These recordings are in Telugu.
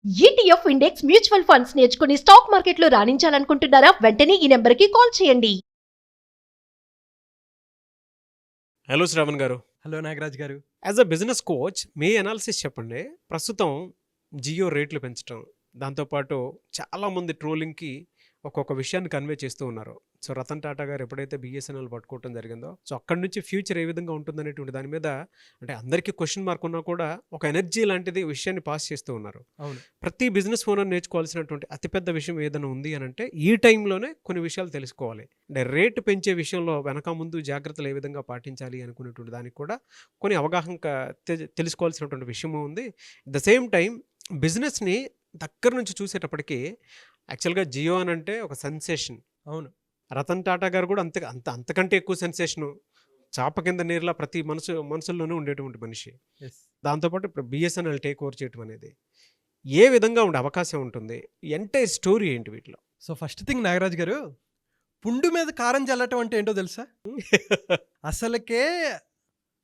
ETF ఇండెక్స్ మ్యూచువల్ ఫండ్స్ నేర్చుకుని స్టాక్ మార్కెట్లో రాణించాలనుకుంటున్నారా? వెంటనే ఈ నెంబర్కి కాల్ చేయండి. హలో శ్రావణ్ గారు, హలో నాగరాజ్ గారు. As a business coach me analysis చెప్పండి. ప్రస్తుతం జియో రేట్లు పెంచడం, దాంతోపాటు చాలామంది ట్రోలింగ్కి ఒక్కొక్క విషయాన్ని కన్వే చేస్తూ ఉన్నారు. సో రతన్ టాటా గారు ఎప్పుడైతే బిఎస్ఎన్ఎల్ పట్టుకోవడం జరిగిందో, సో అక్కడి నుంచి ఫ్యూచర్ ఏ విధంగా ఉంటుందనేటువంటి దాని మీద అంటే అందరికీ క్వశ్చన్ మార్క్ ఉన్నా కూడా ఒక ఎనర్జీ లాంటిది విషయాన్ని పాస్ చేస్తూ ఉన్నారు. అవును, ప్రతి బిజినెస్ ఓనర్ నేర్చుకోవాల్సినటువంటి అతిపెద్ద విషయం ఏదైనా ఉంది అని అంటే ఈ టైంలోనే కొన్ని విషయాలు తెలుసుకోవాలి. అంటే రేటు పెంచే విషయంలో వెనక ముందు జాగ్రత్తలు ఏ విధంగా పాటించాలి అనుకునేటువంటి దానికి కూడా కొన్ని అవగాహన తెలుసుకోవాల్సినటువంటి విషయము ఉంది. ద సేమ్ టైం బిజినెస్ని దగ్గర నుంచి చూసేటప్పటికి యాక్చువల్గా జియో అని అంటే ఒక సెన్సేషన్. అవును. రతన్ టాటా గారు కూడా అంతకంటే ఎక్కువ సెన్సేషను, చాప కింద నీరులా ప్రతి మనసుల్లోనూ ఉండేటువంటి మనిషి. ఎస్. దాంతోపాటు ఇప్పుడు బిఎస్ఎన్ఎల్ టేక్ ఓవర్ చేయటం అనేది ఏ విధంగా ఉండే అవకాశం ఉంటుంది? ఎంటైర్ స్టోరీ ఏంటి వీటిలో? సో ఫస్ట్ థింగ్ నాగరాజ్ గారు, పుండు మీద కారం చల్లటం అంటే ఏంటో తెలుసా? అసలుకే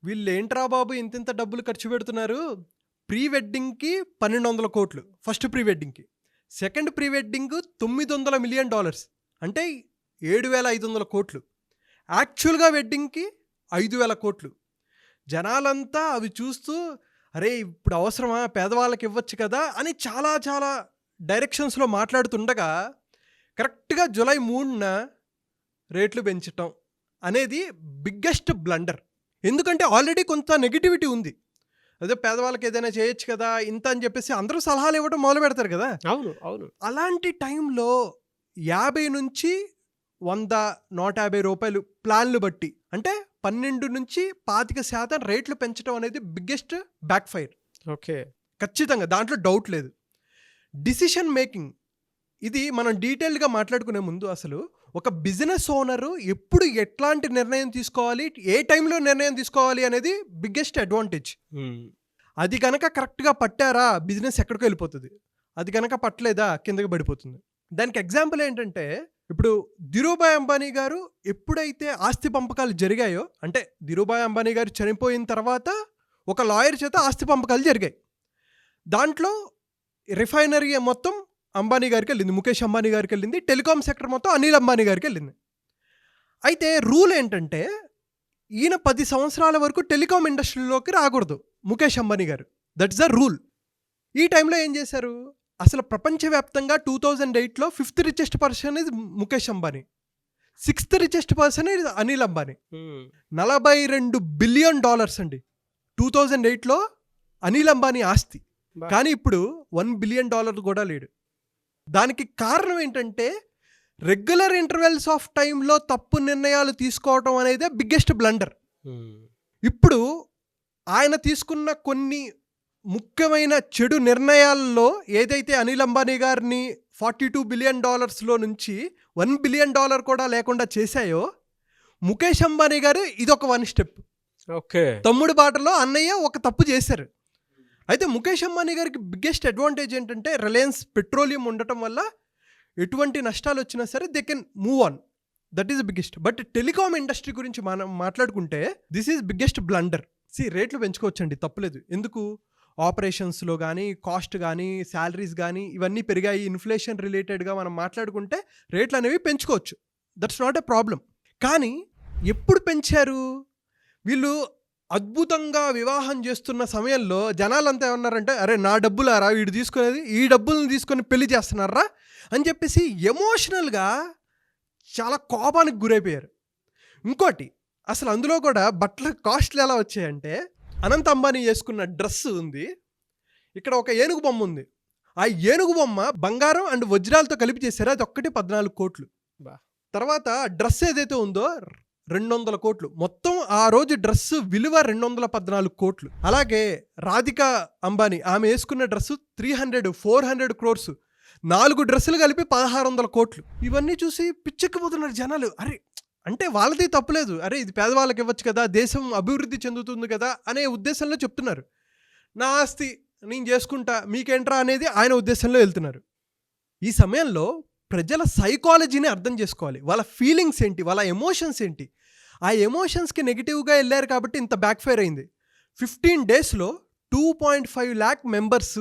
వీళ్ళు ఏంట్రా బాబు ఇంతింత డబ్బులు ఖర్చు పెడుతున్నారు. ప్రీ వెడ్డింగ్కి 1200 కోట్లు ఫస్ట్ ప్రీ వెడ్డింగ్కి, సెకండ్ ప్రీ వెడ్డింగ్ $900 మిలియన్, అంటే 7500 కోట్లు. యాక్చువల్గా వెడ్డింగ్కి 5000 కోట్లు. జనాలంతా అవి చూస్తూ అరే ఇప్పుడు అవసరమా, పేదవాళ్ళకి ఇవ్వచ్చు కదా అని చాలా చాలా డైరెక్షన్స్లో మాట్లాడుతుండగా కరెక్ట్గా జూలై 3న రేట్లు పెంచటం అనేది బిగ్గెస్ట్ బ్లండర్. ఎందుకంటే ఆల్రెడీ కొంత నెగిటివిటీ ఉంది. అదే పేదవాళ్ళకి ఏదైనా చేయొచ్చు కదా ఇంత అని చెప్పేసి అందరూ సలహాలు ఇవ్వడం మొదలు పెడతారు కదా. అవును అవును. అలాంటి టైంలో 50 నుంచి 100, 150 రూపాయలు ప్లాన్లు బట్టి అంటే 12 నుంచి 25% రేట్లు పెంచడం అనేది బిగ్గెస్ట్ బ్యాక్ ఫైర్. ఓకే, ఖచ్చితంగా దాంట్లో డౌట్ లేదు. డిసిషన్ మేకింగ్ ఇది మనం డీటెయిల్గా మాట్లాడుకునే ముందు అసలు ఒక బిజినెస్ ఓనరు ఎప్పుడు ఎట్లాంటి నిర్ణయం తీసుకోవాలి, ఏ టైంలో నిర్ణయం తీసుకోవాలి అనేది బిగ్గెస్ట్ అడ్వాంటేజ్. అది కనుక కరెక్ట్గా పట్టారా బిజినెస్ ఎక్కడికో వెళ్ళిపోతుంది, అది కనుక పట్టలేదా కిందకి పడిపోతుంది. దానికి ఎగ్జాంపుల్ ఏంటంటే ఇప్పుడు ధీరూభాయ్ అంబానీ గారు ఎప్పుడైతే ఆస్తి పంపకాలు జరిగాయో, అంటే ధీరూభాయ్ అంబానీ గారు చనిపోయిన తర్వాత ఒక లాయర్ చేత ఆస్తి పంపకాలు జరిగాయి. దాంట్లో రిఫైనరీ మొత్తం అంబానీ గారికి వెళ్ళింది, ముఖేష్ అంబానీ గారికి వెళ్ళింది. టెలికాం సెక్టర్ మొత్తం అనిల్ అంబానీ గారికి వెళ్ళింది. అయితే రూల్ ఏంటంటే ఈయన 10 సంవత్సరాల వరకు టెలికాం ఇండస్ట్రీలోకి రాకూడదు ముఖేష్ అంబానీ గారు. That's the rule. ఈ టైంలో ఏం చేశారు, అసలు ప్రపంచవ్యాప్తంగా 2008లో 5th richest person is Mukesh Ambani, 6th richest person is Anil Ambani. $42 billion అండి 2008లో అనిల్ అంబానీ ఆస్తి. కానీ ఇప్పుడు $1 బిలియన్ కూడా లేడు. దానికి కారణం ఏంటంటే రెగ్యులర్ ఇంటర్వెల్స్ ఆఫ్ టైంలో తప్పు నిర్ణయాలు తీసుకోవటం అనేది బిగ్గెస్ట్ బ్లండర్. ఇప్పుడు ఆయన తీసుకున్న కొన్ని ముఖ్యమైన చెడు నిర్ణయాల్లో ఏదైతే అనిల్ అంబానీ గారిని $42 బిలియన్ నుంచి $1 బిలియన్ కూడా లేకుండా చేశాయో, ముఖేష్ అంబానీ గారు ఇదొక 1 స్టెప్. ఓకే, తమ్ముడు బాటలో అన్నయ్య ఒక తప్పు చేశారు. అయితే ముఖేష్ అంబానీ గారికి బిగ్గెస్ట్ అడ్వాంటేజ్ ఏంటంటే రిలయన్స్ పెట్రోలియం ఉండటం వల్ల ఎటువంటి నష్టాలు వచ్చినా సరే they can move on. That is biggest. But telecom industry గురించి మనం మాట్లాడుకుంటే దిస్ ఈజ్ బిగ్గెస్ట్ బ్లండర్. రేట్లు పెంచుకోవచ్చండి, తప్పలేదు. ఎందుకు? ఆపరేషన్స్లో కానీ, కాస్ట్ కానీ, శాలరీస్ కానీ ఇవన్నీ పెరిగాయి. ఇన్ఫ్లేషన్ రిలేటెడ్గా మనం మాట్లాడుకుంటే రేట్లు అనేవి పెంచుకోవచ్చు. That's not a problem. కానీ ఎప్పుడు పెంచారు? వీళ్ళు అద్భుతంగా వివాహం చేస్తున్న సమయంలో జనాలంతా ఏమన్నారంటే అరే నా డబ్బులారా వీడు తీసుకునేది, ఈ డబ్బులను తీసుకొని పెళ్లి చేస్తున్నారా అని చెప్పేసి ఎమోషనల్గా చాలా కోపానికి గురైపోయారు. ఇంకోటి అసలు అందులో కూడా బట్టల కాస్ట్లు ఎలా వచ్చాయంటే, అనంత్ అంబానీ వేసుకున్న డ్రెస్ ఉంది, ఇక్కడ ఒక ఏనుగు బొమ్మ ఉంది. ఆ ఏనుగు బొమ్మ బంగారం అండ్ వజ్రాలతో కలిపి చేశారు, అది ఒక్కటి 14 కోట్లు. తర్వాత డ్రెస్ ఏదైతే ఉందో 200 కోట్లు. మొత్తం ఆ రోజు డ్రెస్సు విలువ 214 కోట్లు. అలాగే రాధికా అంబానీ ఆమె వేసుకున్న డ్రెస్సు 400 క్రోర్స్. 4 డ్రెస్సులు కలిపి 1600 కోట్లు. ఇవన్నీ చూసి పిచ్చెక్కిపోతున్నారు జనాలు. అరే అంటే వాళ్ళది తప్పులేదు, అరే ఇది పేదవాళ్ళకి ఇవ్వచ్చు కదా, దేశం అభివృద్ధి చెందుతుంది కదా అనే ఉద్దేశంలో చెప్తున్నారు. నా ఆస్తి నేను చేసుకుంటా మీకేంట్రా అనేది ఆయన ఉద్దేశంలో వెళ్తున్నారు. ఈ సమయంలో ప్రజల సైకాలజీని అర్థం చేసుకోవాలి. వాళ్ళ ఫీలింగ్స్ ఏంటి, వాళ్ళ ఎమోషన్స్ ఏంటి. ఆ ఎమోషన్స్కి నెగిటివ్గా వెళ్ళారు కాబట్టి ఇంత బ్యాక్ ఫైర్ అయింది. 15 డేస్లో 2.5 lakh మెంబర్స్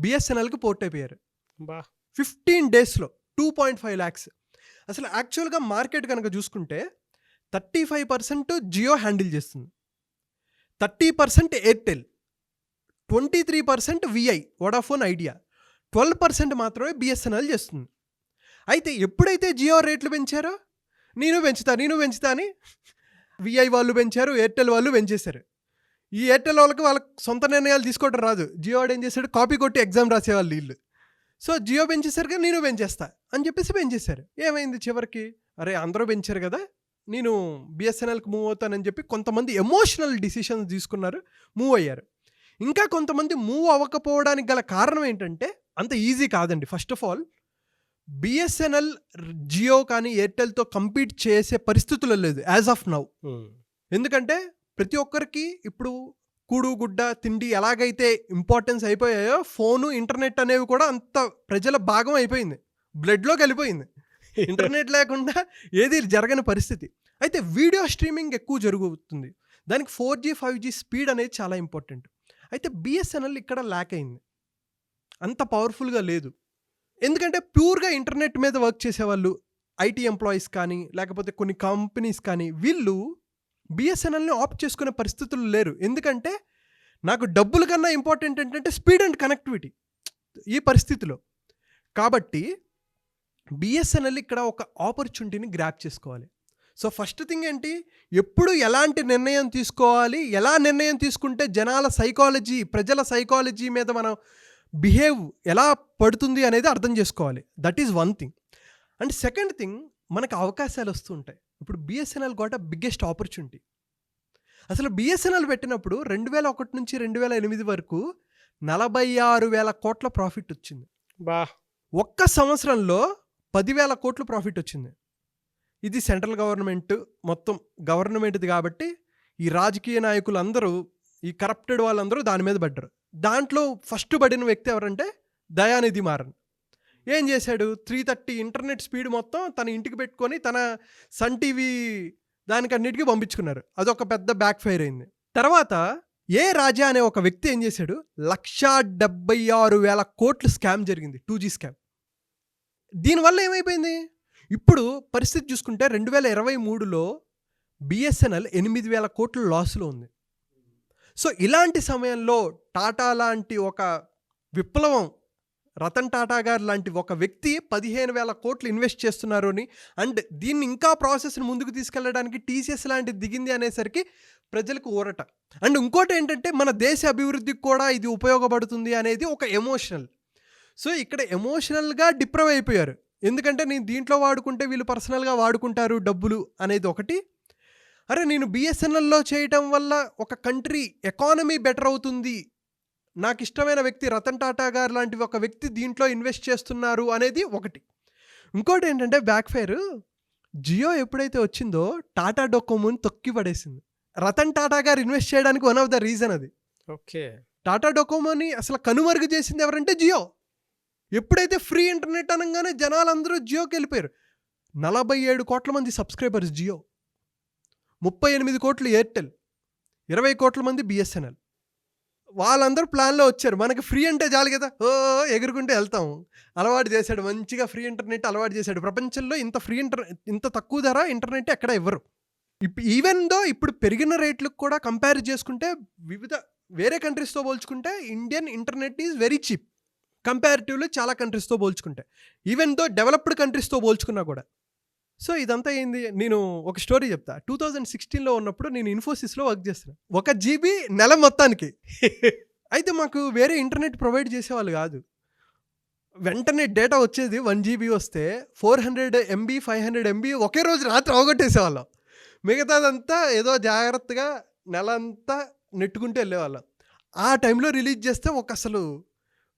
బిఎస్ఎన్ఎల్కి పోర్ట్ అయిపోయారు బా 15 డేస్లో 2.5 lakhs. అసలు యాక్చువల్గా మార్కెట్ కనుక చూసుకుంటే 35% జియో హ్యాండిల్ చేస్తుంది, 30% ఎయిర్టెల్, 23% విఐ వోడాఫోన్ ఐడియా, 12% మాత్రమే బిఎస్ఎన్ఎల్ చేస్తుంది. అయితే ఎప్పుడైతే జియో రేట్లు పెంచారో నేను పెంచుతా అని విఐ వాళ్ళు పెంచారు, ఎయిర్టెల్ వాళ్ళు పెంచేశారు. ఈ ఎయిర్టెల్ వాళ్ళకి సొంత నిర్ణయాలు తీసుకోవడం రాదు. జియో వాడు ఏం చేశాడు, కాపీ కొట్టి ఎగ్జామ్ రాసేవాళ్ళు వీళ్ళు. సో జియో పెంచేసరికి నేను పెంచేస్తా అని చెప్పేసి పెంచేశారు. ఏమైంది చివరికి, అరే అందరూ పెంచారు కదా నేను బిఎస్ఎన్ఎల్కి మూవ్ అవుతానని చెప్పి కొంతమంది ఎమోషనల్ డిసిషన్స్ తీసుకున్నారు, మూవ్ అయ్యారు. ఇంకా కొంతమంది మూవ్ అవ్వకపోవడానికి గల కారణం ఏంటంటే అంత ఈజీ కాదండి. First of all BSNL Jio కానీ ఎయిర్టెల్తో కంపీట్ చేసే పరిస్థితుల్లో లేదు యాజ్ ఆఫ్ నౌ. ఎందుకంటే ప్రతి ఒక్కరికి ఇప్పుడు కూడు గుడ్డ తిండి ఎలాగైతే ఇంపార్టెన్స్ అయిపోయాయో ఫోను ఇంటర్నెట్ అనేవి కూడా అంత ప్రజల భాగం అయిపోయింది, బ్లడ్లోకి వెళ్ళిపోయింది. ఇంటర్నెట్ లేకుండా ఏది జరగని పరిస్థితి. అయితే వీడియో స్ట్రీమింగ్ ఎక్కువ జరుగుతుంది, దానికి 4G 5G స్పీడ్ అనేది చాలా ఇంపార్టెంట్. అయితే బిఎస్ఎన్ఎల్ ఇక్కడ ల్యాక్ అయింది, అంత పవర్ఫుల్గా లేదు. ఎందుకంటే ప్యూర్గా ఇంటర్నెట్ మీద వర్క్ చేసేవాళ్ళు ఐటీ ఎంప్లాయీస్ కానీ లేకపోతే కొన్ని కంపెనీస్ కానీ వీళ్ళు బిఎస్ఎన్ఎల్ని ఆప్ట్ చేసుకునే పరిస్థితులు లేరు. ఎందుకంటే నాకు డబ్బుల కన్నా ఇంపార్టెంట్ ఏంటంటే స్పీడ్ అండ్ కనెక్టివిటీ ఈ పరిస్థితిలో. కాబట్టి బిఎస్ఎన్ఎల్ ఇక్కడ ఒక ఆపర్చునిటీని గ్రాప్ చేసుకోవాలి. సో ఫస్ట్ థింగ్ ఏంటి, ఎప్పుడు ఎలాంటి నిర్ణయం తీసుకోవాలి, ఎలా నిర్ణయం తీసుకుంటే జనాల సైకాలజీ ప్రజల సైకాలజీ మీద మనం బిహేవ్ ఎలా పడుతుంది అనేది అర్థం చేసుకోవాలి. That is one thing. And second thing, మనకు అవకాశాలు వస్తూ ఉంటాయి. ఇప్పుడు బిఎస్ఎన్ఎల్ గోట బిగ్గెస్ట్ ఆపర్చునిటీ. అసలు బిఎస్ఎన్ఎల్ పెట్టినప్పుడు 2001 నుంచి 2008 వరకు 46,000 కోట్ల ప్రాఫిట్ వచ్చింది. బా ఒక్క సంవత్సరంలో 10,000 కోట్లు ప్రాఫిట్ వచ్చింది. ఇది సెంట్రల్ గవర్నమెంట్ మొత్తం గవర్నమెంట్ది కాబట్టి ఈ రాజకీయ నాయకులు అందరూ ఈ కరప్టెడ్ వాళ్ళందరూ దాని మీద పడ్డారు. దాంట్లో ఫస్ట్ పడిన వ్యక్తి ఎవరంటే దయానిధి మారన్. ఏం చేశాడు, 330 ఇంటర్నెట్ స్పీడ్ మొత్తం తన ఇంటికి పెట్టుకొని తన సన్ టీవీ దానికన్నిటికీ పంపించుకున్నారు. అదొక పెద్ద బ్యాక్ ఫైర్ అయింది. తర్వాత ఏ రాజా అనే ఒక వ్యక్తి ఏం చేశాడు, 176,000 కోట్లు స్కామ్ జరిగింది, 2G స్కామ్. దీనివల్ల ఏమైపోయింది, ఇప్పుడు పరిస్థితి చూసుకుంటే 2023లో బిఎస్ఎన్ఎల్ 8,000 కోట్ల లాస్లో ఉంది. సో ఇలాంటి సమయంలో టాటా లాంటి ఒక విప్లవం, రతన్ టాటా గారు లాంటి ఒక వ్యక్తి 15,000 కోట్లు ఇన్వెస్ట్ చేస్తున్నారు అని, అండ్ దీన్ని ఇంకా ప్రాసెస్ని ముందుకు తీసుకెళ్ళడానికి టీసీఎస్ లాంటిది దిగింది అనేసరికి ప్రజలకు ఊరట. అండ్ ఇంకోటి ఏంటంటే మన దేశ అభివృద్ధికి కూడా ఇది ఉపయోగపడుతుంది అనేది ఒక ఎమోషనల్. సో ఇక్కడ ఎమోషనల్గా డిప్రవ్ అయిపోయారు. ఎందుకంటే నేను దీంట్లో వాడుకుంటే వీళ్ళు పర్సనల్గా వాడుకుంటారు డబ్బులు అనేది ఒకటి. అరే నేను బిఎస్ఎన్ఎల్లో చేయటం వల్ల ఒక కంట్రీ ఎకానమీ బెటర్ అవుతుంది, నాకు ఇష్టమైన వ్యక్తి రతన్ టాటా గారు లాంటి ఒక వ్యక్తి దీంట్లో ఇన్వెస్ట్ చేస్తున్నారు అనేది ఒకటి. ఇంకోటి ఏంటంటే బ్యాక్ ఫైర్, జియో ఎప్పుడైతే వచ్చిందో టాటా డొకోమోని తొక్కి పడేసింది. రతన్ టాటా గారు ఇన్వెస్ట్ చేయడానికి వన్ ఆఫ్ ద రీజన్ అది. ఓకే, టాటా డొకోమోని అసలు కనుమరుగు చేసింది ఎవరంటే జియో. ఎప్పుడైతే ఫ్రీ ఇంటర్నెట్ అనగానే జనాలందరూ జియోకి వెళ్ళిపోయారు. 47 కోట్ల మంది సబ్స్క్రైబర్స్ జియో, 38 కోట్లు ఎయిర్టెల్, 20 కోట్ల మంది బిఎస్ఎన్ఎల్. వాళ్ళందరూ ప్లాన్లో వచ్చారు, మనకి ఫ్రీ అంటే చాలు కదా, ఎగురుకుంటే వెళ్తాము. అలవాటు చేశాడు, మంచిగా ఫ్రీ ఇంటర్నెట్ అలవాటు చేశాడు. ప్రపంచంలో ఇంత తక్కువ ధర ఇంటర్నెట్ ఎక్కడ ఇవ్వరు. ఈవెన్ దో ఇప్పుడు పెరిగిన రేట్లకు కూడా కంపేర్ చేసుకుంటే వేరే కంట్రీస్తో పోల్చుకుంటే Indian internet is very cheap comparatively చాలా కంట్రీస్తో పోల్చుకుంటే, ఈవెన్ దో డెవలప్డ్ కంట్రీస్తో పోల్చుకున్నా కూడా. సో ఇదంతా ఏంది, నేను ఒక స్టోరీ చెప్తా. 2016లో ఉన్నప్పుడు నేను ఇన్ఫోసిస్లో వర్క్ చేస్తాను. 1 GB నెల మొత్తానికి. అయితే మాకు వేరే ఇంటర్నెట్ ప్రొవైడ్ చేసేవాళ్ళు కాదు. వెంటనే డేటా వచ్చేది 1 GB వస్తే 400 MB 500 MB ఒకే రోజు రాత్రి అవగొట్టేసేవాళ్ళం. మిగతాదంతా ఏదో జాగ్రత్తగా నెలంతా నెట్టుకుంటూ వెళ్ళేవాళ్ళం. ఆ టైంలో రిలీజ్ చేస్తే అసలు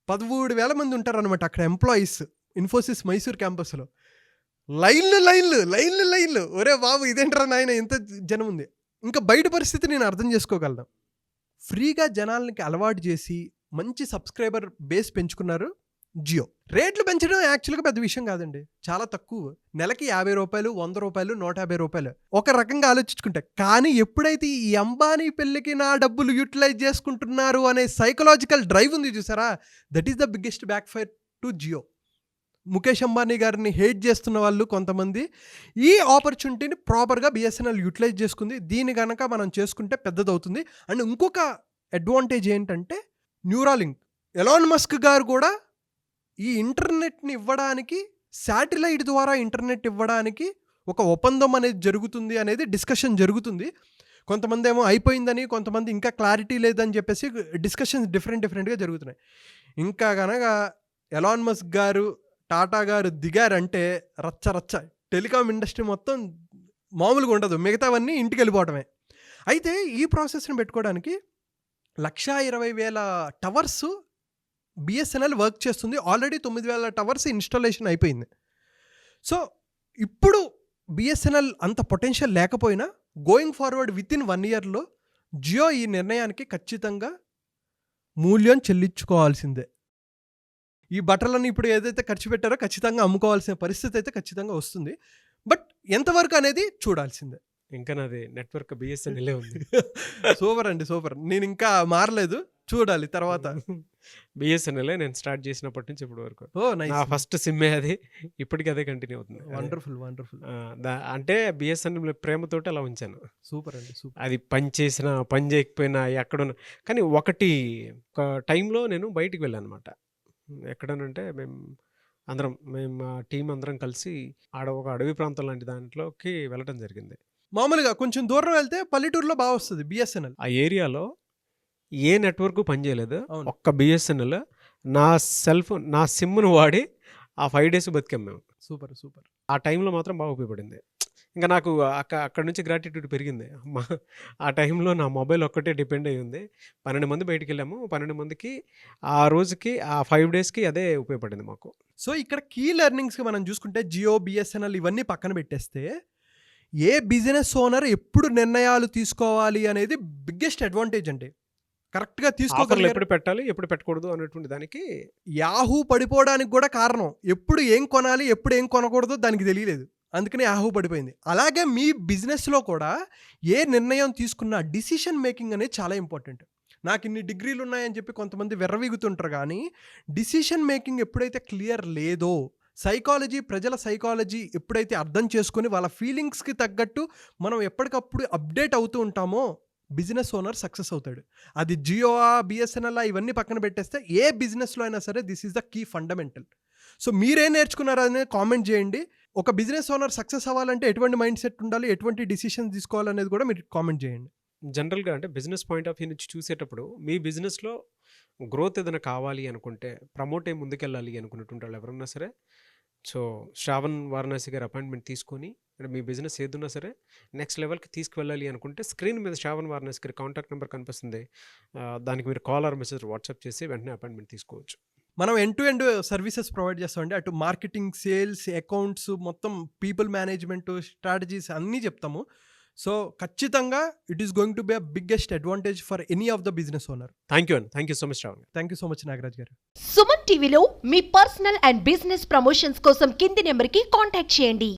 13,000 మంది ఉంటారనమాట అక్కడ ఎంప్లాయీస్ ఇన్ఫోసిస్ మైసూర్ క్యాంపస్లో. లైన్లు ఒరే బాబు ఇదేంటారా నాయన ఇంత జనం ఉంది. ఇంకా బయట పరిస్థితి నేను అర్థం చేసుకోగలను. ఫ్రీగా జనాలకి అలవాటు చేసి మంచి సబ్స్క్రైబర్ బేస్ పెంచుకున్నారు జియో. రేట్లు పెంచడం యాక్చువల్గా పెద్ద విషయం కాదండి, చాలా తక్కువ. నెలకి 50 రూపాయలు, 100 రూపాయలు, 150 రూపాయలు ఒక రకంగా ఆలోచించుకుంటే. కానీ ఎప్పుడైతే ఈ అంబానీ పెళ్ళికి నా డబ్బులు యూటిలైజ్ చేసుకుంటున్నారు అనే సైకలాజికల్ డ్రైవ్ ఉంది చూసారా, that is the biggest backfire to Jio. Mukesh Ambani గారిని హేట్ చేస్తున్న వాళ్ళు కొంతమంది ఈ ఆపర్చునిటీని ప్రాపర్గా బిఎస్ఎన్ఎల్ యూటిలైజ్ చేసుకుంది. దీని కనుక మనం చేసుకుంటే పెద్దదవుతుంది. అండ్ ఇంకొక అడ్వాంటేజ్ ఏంటంటే న్యూరాలింక్. ఎలాన్ మస్క్ గారు కూడా ఈ ఇంటర్నెట్ని ఇవ్వడానికి, శాటిలైట్ ద్వారా ఇంటర్నెట్ ఇవ్వడానికి ఒక ఒప్పందం అనేది జరుగుతుంది అనేది డిస్కషన్ జరుగుతుంది. కొంతమంది ఏమో అయిపోయిందని, కొంతమంది ఇంకా క్లారిటీ లేదని చెప్పేసి డిస్కషన్స్ డిఫరెంట్గా జరుగుతున్నాయి. ఇంకా కనుక ఎలాన్ మస్క్ గారు, టాటా గారు దిగారంటే రచ్చ టెలికాం ఇండస్ట్రీ మొత్తం మామూలుగా ఉండదు, మిగతావన్నీ ఇంటికి వెళ్ళిపోవటమే. అయితే ఈ ప్రాసెస్ని పెట్టుకోవడానికి 1,20,000 టవర్స్ బిఎస్ఎన్ఎల్ వర్క్ చేస్తుంది. ఆల్రెడీ 9,000 టవర్స్ ఇన్స్టాలేషన్ అయిపోయింది. సో ఇప్పుడు బిఎస్ఎన్ఎల్ అంత పొటెన్షియల్ లేకపోయినా గోయింగ్ ఫార్వర్డ్ విత్ ఇన్ 1 ఇయర్లో జియో ఈ నిర్ణయానికి ఖచ్చితంగా మూల్యం చెల్లించుకోవాల్సిందే. ఈ బట్టలను ఇప్పుడు ఏదైతే ఖర్చు పెట్టారో ఖచ్చితంగా అమ్ముకోవాల్సిన పరిస్థితి అయితే ఖచ్చితంగా వస్తుంది. బట్ ఎంతవరకు అనేది చూడాల్సిందే. ఇంకా నాది నెట్వర్క్ బిఎస్ఎన్ఎల్ ఉంది. సూపర్ అండి, సూపర్. నేను ఇంకా మారలేదు, చూడాలి తర్వాత. బిఎస్ఎన్ఎల్ నేను స్టార్ట్ చేసినప్పటి నుంచి ఇప్పటి వరకు నా నైస్, ఫస్ట్ సిమ్మే అది, ఇప్పటికీ అదే కంటిన్యూ అవుతుంది. వండర్ఫుల్. అంటే బిఎస్ఎన్ఎల్ ప్రేమతోటి అలా ఉంచాను. సూపర్ అండి, సూపర్. అది పని చేసినా పని చేయకపోయినా ఎక్కడున్నా. కానీ ఒక టైంలో నేను బయటికి వెళ్ళాను అనమాట. ఎక్కడనంటే మేము మా టీం అందరం కలిసి ఒక అడవి ప్రాంతం లాంటి దాంట్లోకి వెళ్ళడం జరిగింది. మామూలుగా కొంచెం దూరం వెళ్తే పల్లెటూరులో బాగా వస్తుంది బిఎస్ఎన్ఎల్. ఆ ఏరియాలో ఏ నెట్వర్క్ పనిచేయలేదు. అవును. ఒక్క బిఎస్ఎన్ఎల్ నా సిమ్ను వాడి ఆ 5 days బతికాం మేము. సూపర్. ఆ టైంలో మాత్రం బాగా ఉపయోగపడింది. ఇంకా నాకు అక్కడ నుంచి గ్రాటిట్యూడ్ పెరిగింది. ఆ టైంలో నా మొబైల్ ఒక్కటే డిపెండ్ అయ్యి ఉంది. 12 మంది బయటికి వెళ్ళాము. 12 మందికి ఆ రోజుకి ఆ 5 daysకి అదే ఉపయోగపడింది మాకు. సో ఇక్కడ కీ లెర్నింగ్స్కి మనం చూసుకుంటే జియో, బిఎస్ఎన్ఎల్ ఇవన్నీ పక్కన పెట్టేస్తే ఏ బిజినెస్ ఓనర్ ఎప్పుడు నిర్ణయాలు తీసుకోవాలి అనేది బిగ్గెస్ట్ అడ్వాంటేజ్ అండి. కరెక్ట్గా ఆఫర్లు తీసుకోగలిగారు. ఎప్పుడు పెట్టాలి, ఎప్పుడు పెట్టకూడదు అనేటువంటి దానికి యాహూ పడిపోవడానికి కూడా కారణం ఎప్పుడు ఏం కొనాలి, ఎప్పుడు ఏం కొనకూడదో దానికి తెలియలేదు, అందుకనే యాహూ పడిపోయింది. అలాగే మీ బిజినెస్లో కూడా ఏ నిర్ణయం తీసుకున్నా డిసిషన్ మేకింగ్ అనేది చాలా ఇంపార్టెంట్. నాకు ఇన్ని డిగ్రీలు ఉన్నాయని చెప్పి కొంతమంది వెర్రవీగుతుంటారు, కానీ డిసిషన్ మేకింగ్ ఎప్పుడైతే క్లియర్ లేదో, ప్రజల సైకాలజీ ఎప్పుడైతే అర్థం చేసుకొని వాళ్ళ ఫీలింగ్స్కి తగ్గట్టు మనం ఎప్పటికప్పుడు అప్డేట్ అవుతూ ఉంటామో బిజినెస్ ఓనర్ సక్సెస్ అవుతాడు. అది జియో, బిఎస్ఎన్ఎల్ ఇవన్నీ పక్కన పెట్టేస్తే ఏ బిజినెస్లో అయినా సరే this is the key fundamental. So మీరేం నేర్చుకున్నారో అనేది కామెంట్ చేయండి. ఒక బిజినెస్ ఓనర్ సక్సెస్ అవ్వాలంటే ఎటువంటి మైండ్ సెట్ ఉండాలి, ఎటువంటి డిసిషన్స్ తీసుకోవాలనేది కూడా మీరు కామెంట్ చేయండి. జనరల్గా అంటే బిజినెస్ పాయింట్ ఆఫ్ వ్యూ నుంచి చూసేటప్పుడు మీ బిజినెస్లో గ్రోత్ ఏదైనా కావాలి అనుకుంటే, ప్రమోట్ అయ్యి ముందుకెళ్ళాలి అనుకున్నటువంటి వాళ్ళు ఎవరన్నా సరే, సో శ్రావణ్ వారణాసి గారి అపాయింట్మెంట్ తీసుకొని మీ బిజినెస్ ఏదున్నా సరే నెక్స్ట్ లెవెల్కి తీసుకువెళ్ళాలి అనుకుంటే స్క్రీన్ మీద శ్రావణ్ వారణాసి గారి కాంటాక్ట్ నెంబర్ కనిపిస్తుంది. దానికి మీరు కాల్ ఆర్ మెసేజ్ వాట్సాప్ చేసి వెంటనే అపాయింట్మెంట్ తీసుకోవచ్చు. మనం end to end services provide చేస్తామండి. అటు మార్కెటింగ్, సేల్స్, అకౌంట్స్, మొత్తం పీపుల్ మేనేజ్మెంట్, స్ట్రాటజీస్ అన్నీ చెప్తాము. సో ఖచ్చితంగా it is going to be a biggest advantage for any of the business owner. Thank you so much Shravan. Thank you so much Nagaraj గారు. సుమన్ టీవీలో మీ పర్సనల్ అండ్ బిజినెస్ ప్రమోషన్స్ కోసం కింది నెంబర్కి కాంటాక్ట్ చేయండి.